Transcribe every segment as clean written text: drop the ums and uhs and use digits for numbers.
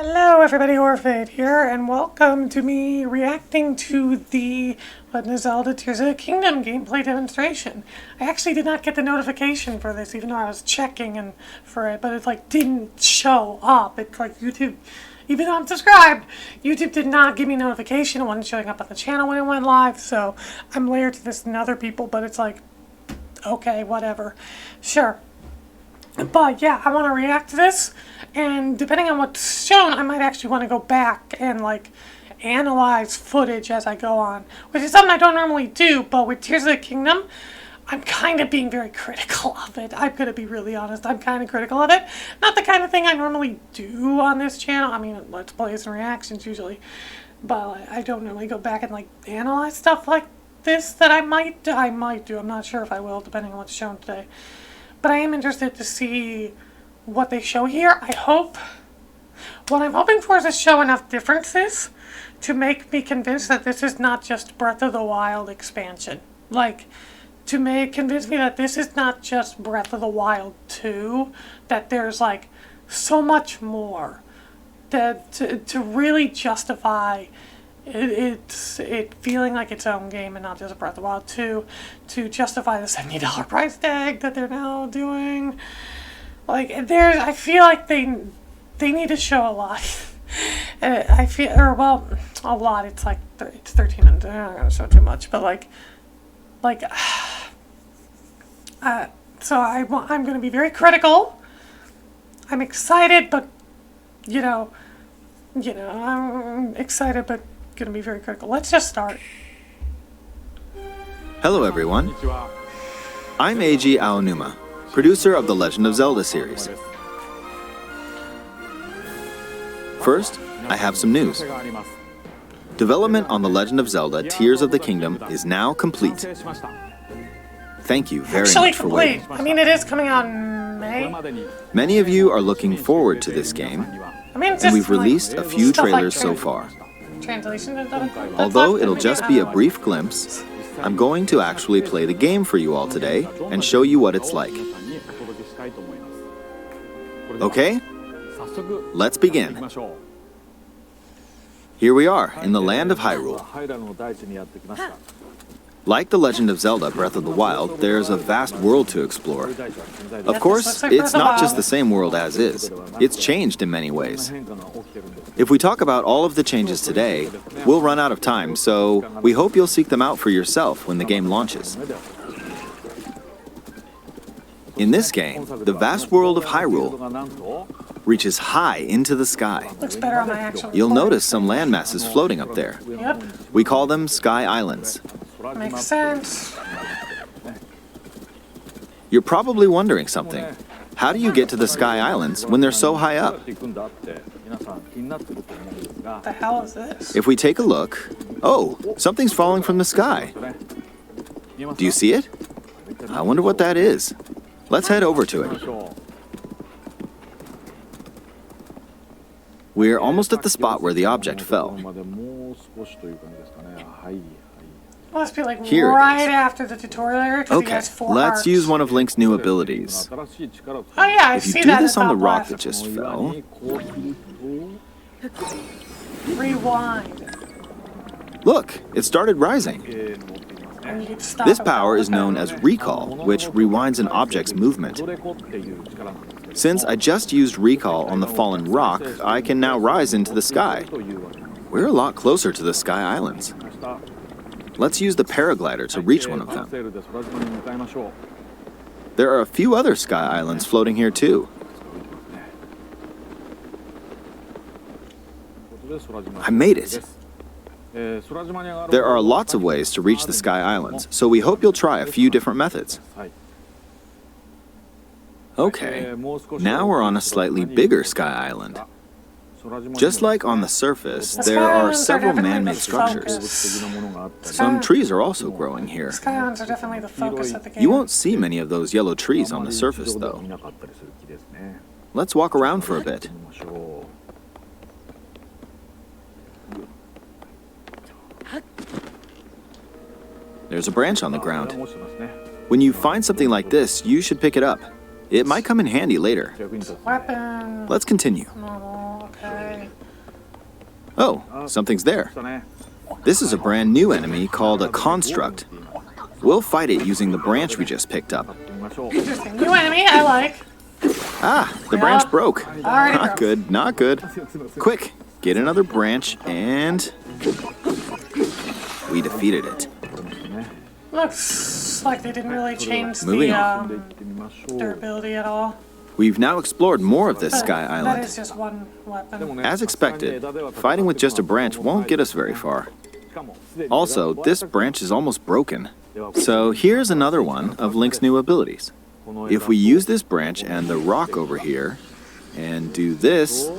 Hello everybody, Orphid here, and welcome to me reacting to the Legend of Zelda Tears of the Kingdom gameplay demonstration. I actually did not get the notification for this, even though I was checking for it, but it didn't show up. It's like YouTube, even though I'm subscribed, YouTube did not give me notification. It wasn't showing up on the channel when it went live, so I'm layered to this than other people, but it's like, okay, whatever. Sure. But yeah, I want to react to this, and depending on what's shown, I might actually want to go back and analyze footage as I go on, which is something I don't normally do, but with Tears of the Kingdom, I'm kind of being very critical of it. I'm going to be really honest, I'm kind of critical of it. Not the kind of thing I normally do on this channel. I mean, Let's Plays and reactions usually, but I don't normally go back and analyze stuff like this that I might do. I'm not sure if I will, depending on what's shown today. But I am interested to see what they show here. What I'm hoping for is to show enough differences to make me convinced that this is not just Breath of the Wild expansion. Convince me that this is not just Breath of the Wild 2, that there's so much more to really justify it feeling like its own game and not just Breath of the Wild 2, to justify the $70 price tag that they're now doing. I feel like they need to show a lot. A lot. It's it's 13 minutes. I'm not gonna show too much, but so I'm gonna be very critical. I'm excited, but I'm excited, but gonna be very critical. Let's just start. Hello everyone, I'm Eiji Aonuma, producer of the Legend of Zelda series. First, I have some news. Development on the Legend of Zelda Tears of the Kingdom is now complete. Thank you very much for waiting. I mean, it is coming out in May. Many of you are looking forward to this game, and we've released a few trailers so far. Although it'll just be a brief glimpse, I'm going to actually play the game for you all today and show you what it's like. Okay? Let's begin. Here we are in the land of Hyrule. Like The Legend of Zelda Breath of the Wild, there's a vast world to explore. Of course, it's not just the same world as is. It's changed in many ways. If we talk about all of the changes today, we'll run out of time, so we hope you'll seek them out for yourself when the game launches. In this game, the vast world of Hyrule reaches high into the sky. Looks better on my actual. You'll notice some land masses floating up there. Yep. We call them Sky Islands. Makes sense. You're probably wondering something. How do you get to the Sky Islands when they're so high up? What the hell is this? If we take a look, oh, something's falling from the sky. Do you see it? I wonder what that is. Let's head over to it. We're almost at the spot where the object fell. Must be Here right after the tutorial area. Okay, let's use one of Link's new abilities. Oh yeah, I If you see do that. this on the rock that just fell, Rewind. look, it started rising. And you can stop This it. power is known as recall, which rewinds an object's movement. Since I just used recall on the fallen rock, I can now rise into the sky. We're a lot closer to the Sky Islands. Let's use the paraglider to reach one of them. There are a few other Sky Islands floating here too. I made it. There are lots of ways to reach the Sky Islands, so we hope you'll try a few different methods. Okay, now we're on a slightly bigger Sky Island. Just like on the surface, there are several man-made structures. Some trees are also growing here. Sky Islands are definitely the focus of the game. You won't see many of those yellow trees on the surface, though. Let's walk around for a bit. There's a branch on the ground. When you find something like this, you should pick it up. It might come in handy later. Weapon. Let's continue. Okay. Oh, something's there. This is a brand new enemy called a construct. We'll fight it using the branch we just picked up. Interesting. New enemy, I like. Ah, the branch broke. Already Not broke. good, not good. Quick, get another branch and... we defeated it. Looks like they didn't really change Moving the durability at all. We've now explored more of this sky That island. is just one weapon. As expected, fighting with just a branch won't get us very far. Also, this branch is almost broken. So here's another one of Link's new abilities. If we use this branch and the rock over here, and do this,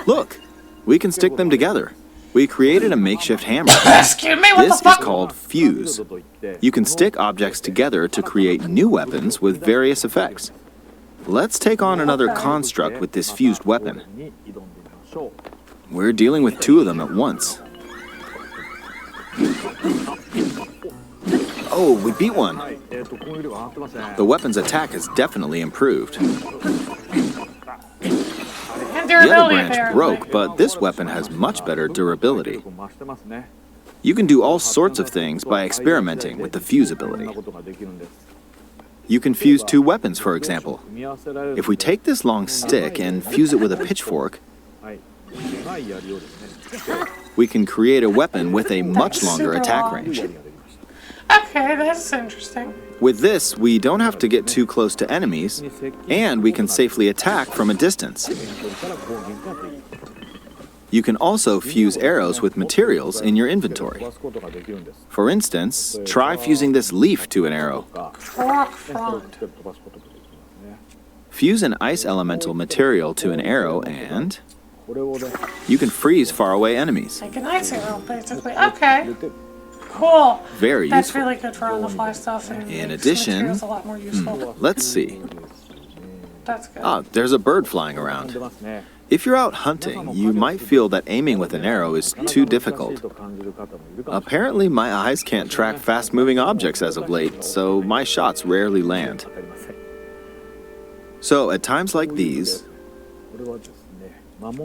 look, we can stick them together. We created a makeshift hammer. Excuse me, what This the is fuck? called fuse. You can stick objects together to create new weapons with various effects. Let's take on another construct with this fused weapon. We're dealing with two of them at once. Oh, we beat one. The weapon's attack has definitely improved. And The other durability branch apparently. broke, but this weapon has much better durability. You can do all sorts of things by experimenting with the fuse ability. You can fuse two weapons, for example. If we take this long stick and fuse it with a pitchfork, we can create a weapon with a much longer super attack long. range. Okay, that's interesting. With this, we don't have to get too close to enemies, and we can safely attack from a distance. You can also fuse arrows with materials in your inventory. For instance, try fusing this leaf to an arrow. Rock front. Fuse an ice elemental material to an arrow and you can freeze faraway enemies. Like an ice arrow, basically. Okay. Cool. Very That's useful. really good for on-the-fly stuff. And In makes addition- materials a lot more useful. Let's see. That's good. Ah, there's a bird flying around. If you're out hunting, you might feel that aiming with an arrow is too difficult. Apparently, my eyes can't track fast-moving objects as of late, so my shots rarely land. So, at times like these,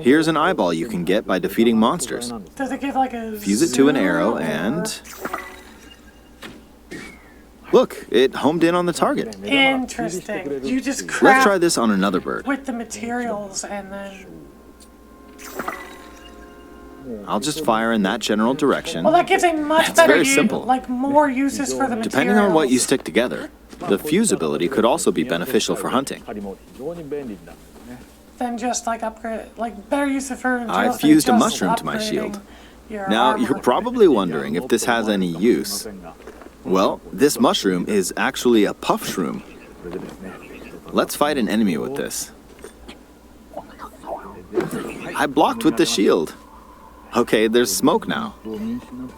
here's an eyeball you can get by defeating monsters. Does it give like a Fuse it to an zoom arrow or- and... look, it homed in on the target. Interesting. You just Let's craft try this on another bird. with the materials and then... I'll just fire in that general direction. Well, that gives a much It's better very simple. like more uses for the materials. Depending on what you stick together, the fuse ability could also be beneficial for hunting. Then just like upgrade, like better use it for I materials than fused a just mushroom to my upgrading shield. your Now, armor. you're probably wondering if this has any use. Well, this mushroom is actually a puff shroom. Let's fight an enemy with this. I blocked with the shield. Okay, there's smoke now.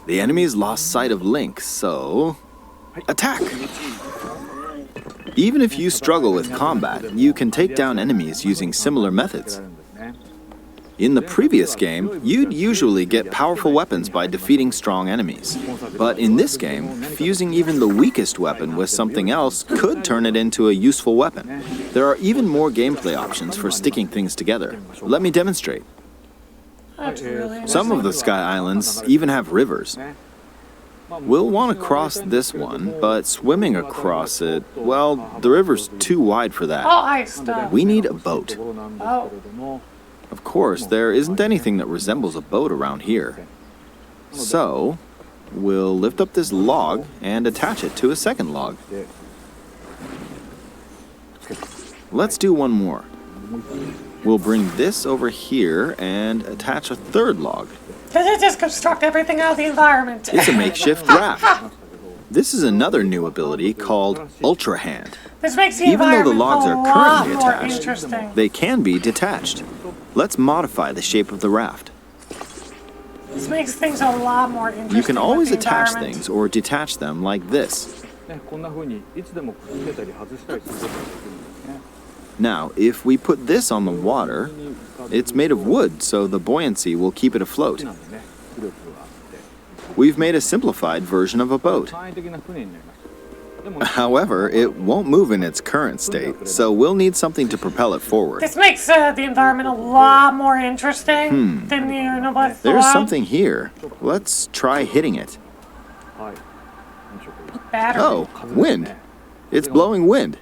The enemy's lost sight of Link, so... attack! Even if you struggle with combat, you can take down enemies using similar methods. In the previous game, you'd usually get powerful weapons by defeating strong enemies. But in this game, fusing even the weakest weapon with something else could turn it into a useful weapon. There are even more gameplay options for sticking things together. Let me demonstrate. That's really Some of the Sky Islands even have rivers. We'll want to cross this one, but swimming across it, well, the river's too wide for that. all ice stuff. We need a boat. Oh, Of course, there isn't anything that resembles a boat around here. So, we'll lift up this log and attach it to a second log. Let's do one more. We'll bring this over here and attach a third log. does it just construct everything out of the environment? It's a makeshift raft. This is another new ability called Ultra Hand. This makes the Even though the environment logs a are lot currently more attached, interesting. they can be detached. Let's modify the shape of the raft. This makes things a lot more interesting. You can with always the attach environment. things or detach them like this. Now, if we put this on the water, it's made of wood, so the buoyancy will keep it afloat. We've made a simplified version of a boat. However, it won't move in its current state, so we'll need something to propel it forward. This makes the environment a lot more interesting than There's something here. Let's try hitting it. Battery. Oh, wind. It's blowing wind.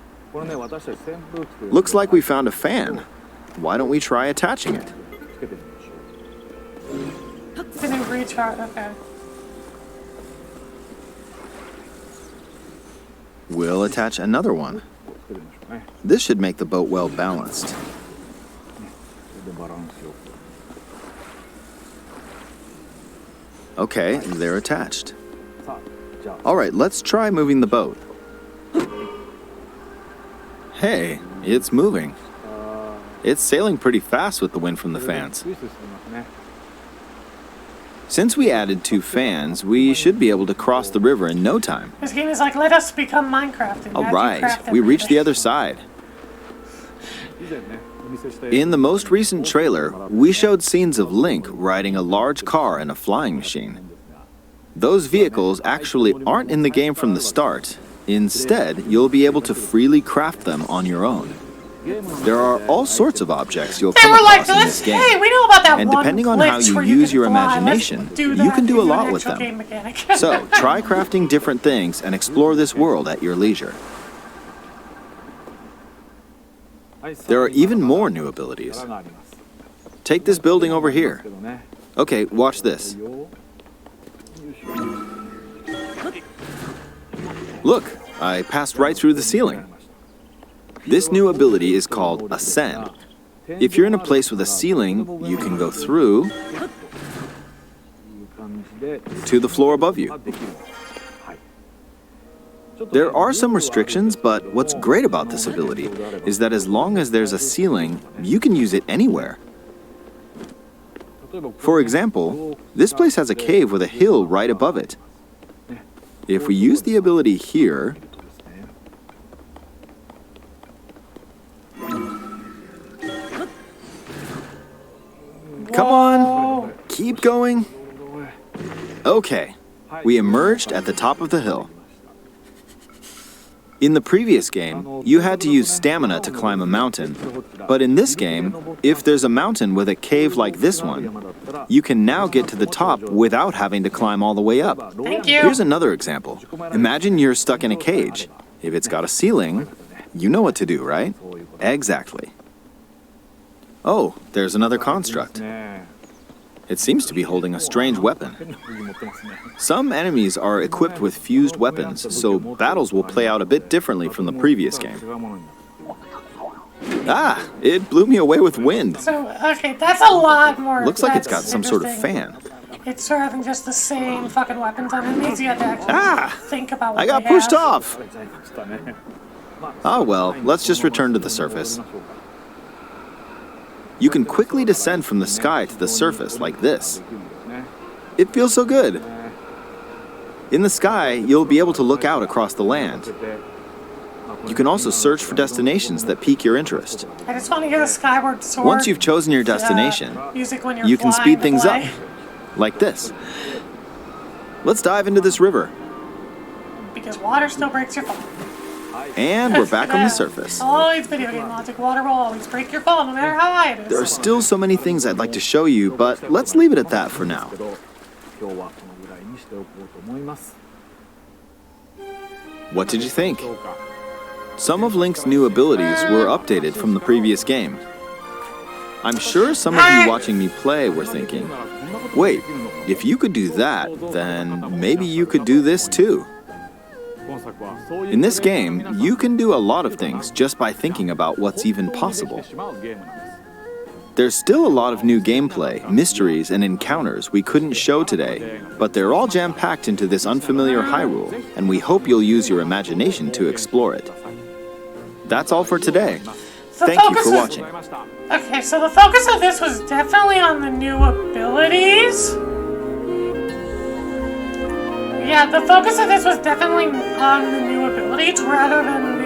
Looks like we found a fan. Why don't we try attaching it? It's a new recharge. Okay. We'll attach another one. This should make the boat well balanced. Okay, they're attached. All right, let's try moving the boat. Hey, it's moving. It's sailing pretty fast with the wind from the fans. Since we added 2 fans, we should be able to cross the river in no time. This game is like, let us become Minecraft. All right, we reached the other side. In the most recent trailer, we showed scenes of Link riding a large car and a flying machine. Those vehicles actually aren't in the game from the start. Instead, you'll be able to freely craft them on your own. There are all sorts of objects you'll come across in this game. Hey, we know about that And one depending on how glitch you where use your can fly. imagination, Let's do you that can do a in lot an with actual them. game mechanic. So, try crafting different things and explore this world at your leisure. There are even more new abilities. Take this building over here. Okay, watch this. Look, I passed right through the ceiling. This new ability is called Ascend. If you're in a place with a ceiling, you can go through to the floor above you. There are some restrictions, but what's great about this ability is that as long as there's a ceiling, you can use it anywhere. For example, this place has a cave with a hill right above it. If we use the ability here, come on, keep going. Okay, we emerged at the top of the hill. In the previous game, you had to use stamina to climb a mountain, but in this game, if there's a mountain with a cave like this one, you can now get to the top without having to climb all the way up. Thank you. Here's another example. Imagine you're stuck in a cage. If it's got a ceiling, you know what to do, right? Exactly. Oh, there's another construct. It seems to be holding a strange weapon. Some enemies are equipped with fused weapons, so battles will play out a bit differently from the previous game. Ah, it blew me away with wind. So, okay, that's a lot more. Looks like it's got that's some sort of interesting. fan. It's sort of just the same fucking weapons on it. It means you have to actually think about what I got they pushed have. off. Ah well, let's just return to the surface. You can quickly descend from the sky to the surface like this. It feels so good. In the sky, you'll be able to look out across the land. You can also search for destinations that pique your interest. I just want to hear the skyward soar. Once you've chosen your destination, music when you're you can flying speed the things up, flag. like this. Let's dive into this river. Because water still breaks your fall. And we're back on the surface. Always video game logic. Water will always break your fall, no matter how high it is. There are still so many things I'd like to show you, but let's leave it at that for now. What did you think? Some of Link's new abilities were updated from the previous game. I'm sure some of you watching me play were thinking, wait, if you could do that, then maybe you could do this too. In this game, you can do a lot of things just by thinking about what's even possible. There's still a lot of new gameplay, mysteries, and encounters we couldn't show today, but they're all jam-packed into this unfamiliar Hyrule, and we hope you'll use your imagination to explore it. That's all for today. Thank you for watching. Okay, so the focus of this was definitely on the new abilities. Yeah, the focus of this was definitely on the new abilities rather than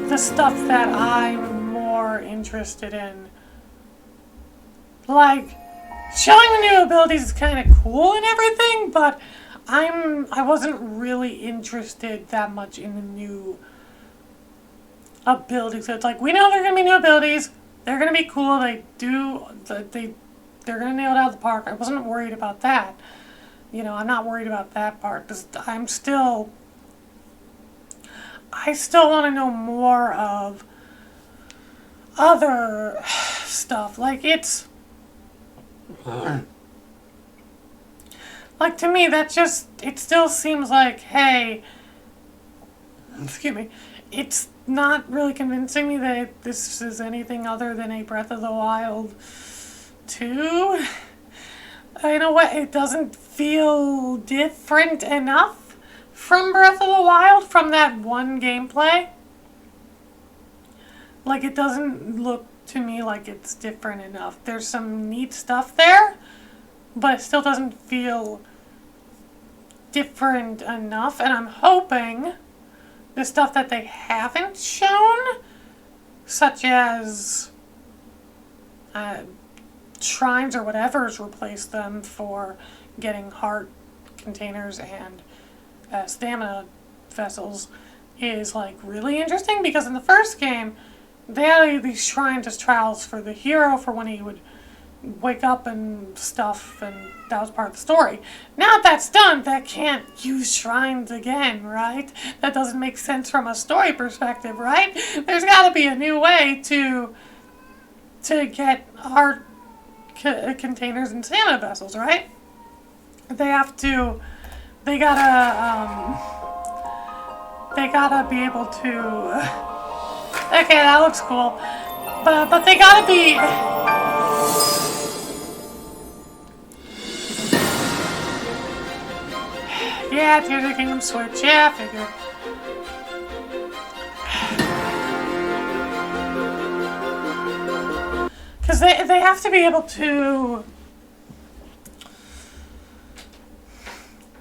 the stuff that I'm more interested in. Like, showing the new abilities is kind of cool and everything, but I wasn't really interested that much in the new abilities. So it's like, we know there are going to be new abilities. They're going to be cool. They're going to nail it out of the park. I wasn't worried about that. You know, I'm not worried about that part. I still want to know more of other stuff. Like, like, to me, it still seems like, hey, excuse me, it's not really convincing me that this is anything other than a Breath of the Wild 2. In a way, it doesn't feel different enough from Breath of the Wild, from that one gameplay. Like, it doesn't look to me like it's different enough. There's some neat stuff there, but it still doesn't feel different enough, and I'm hoping the stuff that they haven't shown, such as shrines or whatever's replaced them for getting heart containers and stamina vessels, is like really interesting, because in the first game they had these shrines as trials for the hero for when he would wake up and stuff, and that was part of the story. Now that that's done, that can't use shrines again, right? That doesn't make sense from a story perspective, right? There's got to be a new way to get heart containers and stamina vessels, right? They gotta be able to. Okay, that looks cool, but they gotta be. Yeah, Tears of the Kingdom Switch. Yeah, I figured. Because they have to be able to.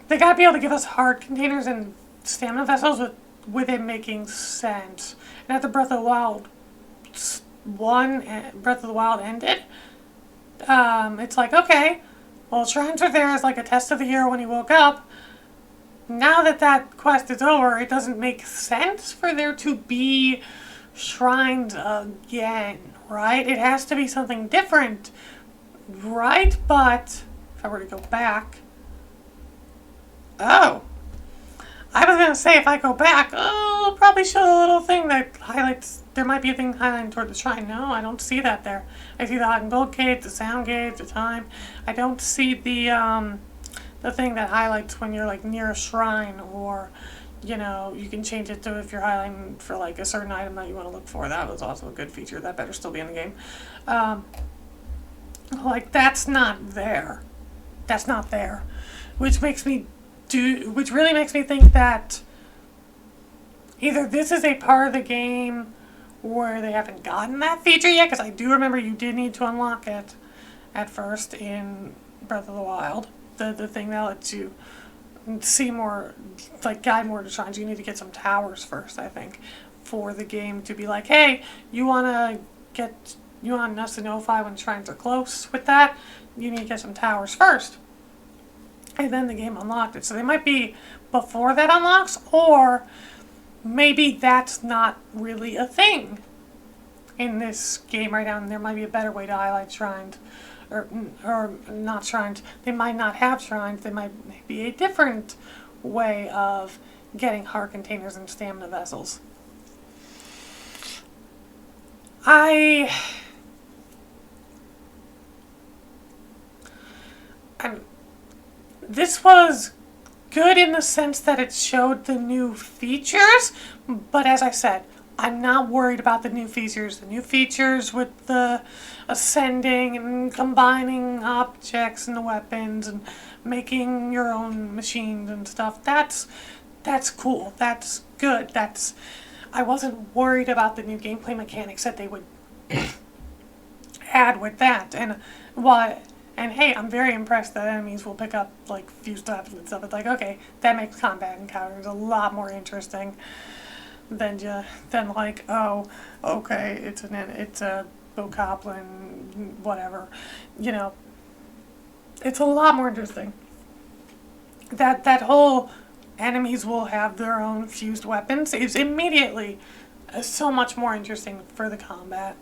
They gotta be able to give us heart containers and stamina vessels with it making sense. And at the Breath of the Wild 1, Breath of the Wild ended, it's like, okay, well, shrines are there as like a test of the hero when he woke up. Now that quest is over, it doesn't make sense for there to be shrines again, right? It has to be something different, right? But if I were to go back, I was gonna say, if I go back, it'll probably show the little thing that highlights. There might be a thing highlighting toward the shrine. No, I don't see that there. I see the hot and cold gauge, the sound gauge, the time. I don't see the thing that highlights when you're like near a shrine, or you know, you can change it to if you're highlighting for like a certain item that you want to look for. That was also a good feature. That better still be in the game. Like, that's not there. That's not there, which really makes me think that either this is a part of the game where they haven't gotten that feature yet, because I do remember you did need to unlock it at first in Breath of the Wild. The thing that lets you see more, like guide more to shrines. You need to get some towers first, I think, for the game to be like, hey, you want us to notify when shrines are close with that? You need to get some towers first. And then the game unlocked it. So they might be before that unlocks, or maybe that's not really a thing in this game right now, and there might be a better way to highlight shrines. Or not shrines. They might not have shrines. There might be a different way of getting heart containers and stamina vessels. This was good in the sense that it showed the new features, but as I said, I'm not worried about the new features. The new features with the ascending and combining objects and the weapons and making your own machines and stuff. That's cool. That's good. I wasn't worried about the new gameplay mechanics that they would add with that. And hey, I'm very impressed that enemies will pick up like few steps and stuff. It's like, okay, that makes combat encounters a lot more interesting than like, oh, okay, it's a bokoblin, whatever, you know. It's a lot more interesting. that whole enemies will have their own fused weapons is immediately so much more interesting for the combat.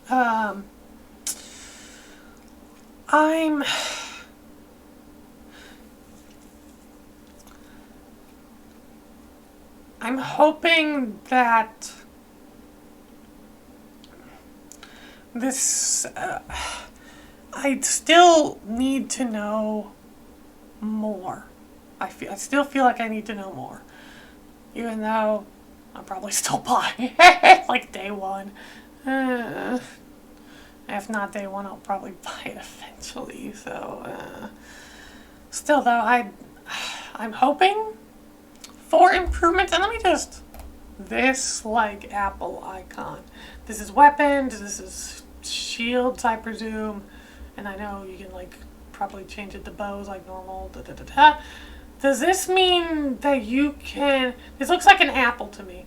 I'm hoping that this, I still need to know more. I still feel like I need to know more, even though I'm probably still buying it like day one. If not day one, I'll probably buy it eventually. So, still though, I'm hoping for improvements. And let me just, this like Apple icon. This is weapons. This is shields, I presume. And I know you can like probably change it to bows like normal. Da, da, da, da. Does this mean that you can, this looks like an apple to me.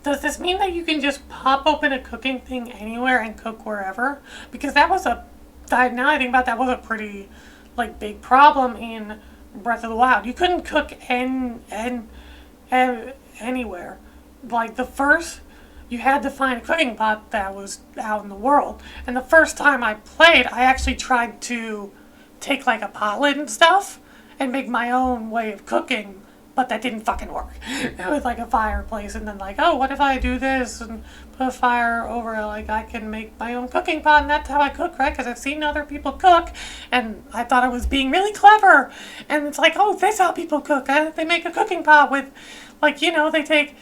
Does this mean that you can just pop open a cooking thing anywhere and cook wherever? Because that was now I think about that, was a pretty like big problem in Breath of the Wild. You couldn't cook anywhere. Like the first, you had to find a cooking pot that was out in the world. And the first time I played, I actually tried to take like a pot lid and stuff and make my own way of cooking, but that didn't fucking work. It was like a fireplace, and then like, oh, what if I do this and put a fire over it? Like I can make my own cooking pot, and that's how I cook, right? Because I've seen other people cook, and I thought I was being really clever. And it's like, oh, this is how people cook. They make a cooking pot with, like, you know, they take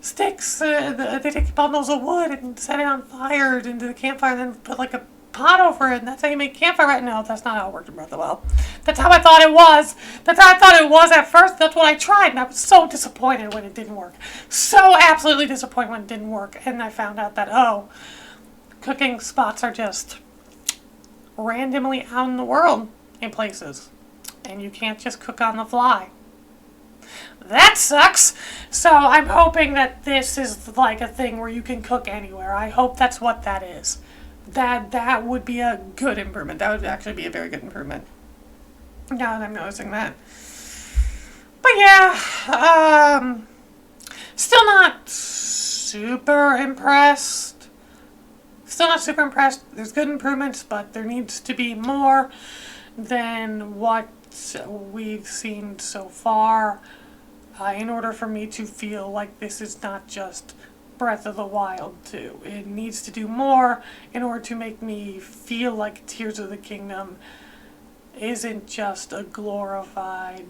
sticks, they take bundles of wood and set it on fire into the campfire, and then put like a pot over it, and that's how you make campfire. Right? No, that's not how it worked in Breath of the Wild. That's how I thought it was. That's how I thought it was at first. That's what I tried, and I was so disappointed when it didn't work. So absolutely disappointed when it didn't work. And I found out that, oh, cooking spots are just randomly out in the world in places, and you can't just cook on the fly. That sucks. So I'm hoping that this is like a thing where you can cook anywhere. I hope that's what that is. That would be a good improvement. That would actually be a very good improvement. Now that I'm noticing that. But yeah, still not super impressed. Still not super impressed. There's good improvements, but there needs to be more than what we've seen so far in order for me to feel like this is not just Breath of the Wild 2. It needs to do more in order to make me feel like Tears of the Kingdom isn't just a glorified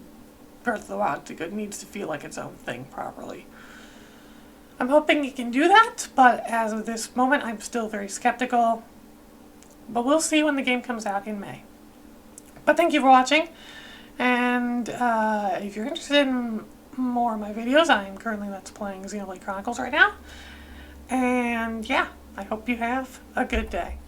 Breath of the Wild 2. It needs to feel like its own thing properly. I'm hoping it can do that, but as of this moment, I'm still very skeptical. But we'll see when the game comes out in May. But thank you for watching, and if you're interested in more of my videos, I'm currently Let's Playing Xenoblade Chronicles right now. And yeah, I hope you have a good day.